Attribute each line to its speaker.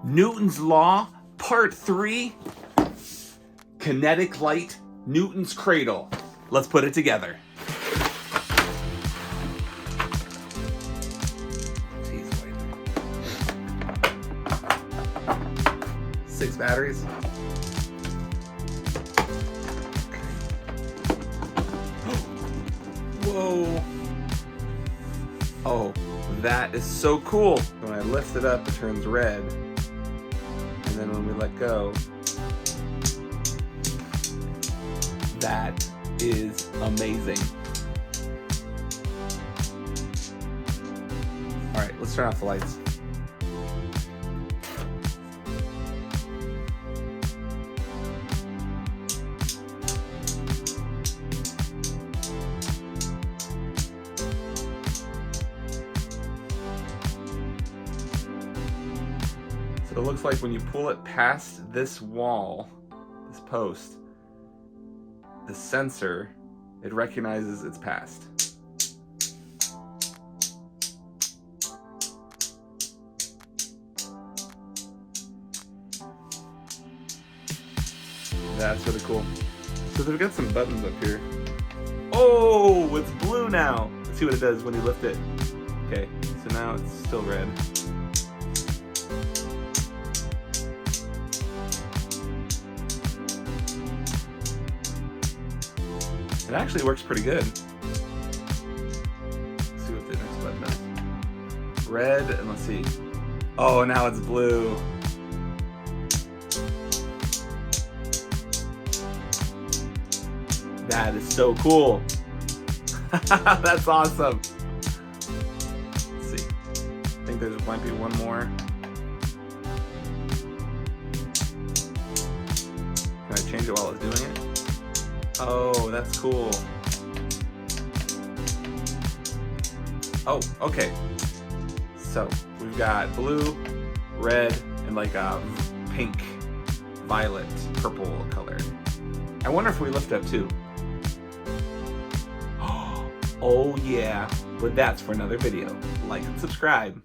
Speaker 1: Newton's Law, Part 3, Kinetic Light, Newton's Cradle. Let's put it together. Jeez, wait. 6 batteries. Whoa. Oh, that is so cool. When I lift it up, it turns red. And then when we let go, that is amazing. All right, let's turn off the lights. So it looks like when you pull it past this wall, this post, the sensor, it recognizes it's passed. That's really cool. So they've got some buttons up here. Oh, it's blue now. Let's see what it does when you lift it. Okay, so now it's still red. It actually works pretty good. Let's see what the next button does. Red, and let's see. Oh, now it's blue. That is so cool. That's awesome. Let's see. I think there might be one more. Can I change it while it's doing it? Oh, that's cool. Oh, okay. So we've got blue, red, and like a pink, violet, purple color. I wonder if we lift up too. Oh yeah, but that's for another video. Like and subscribe.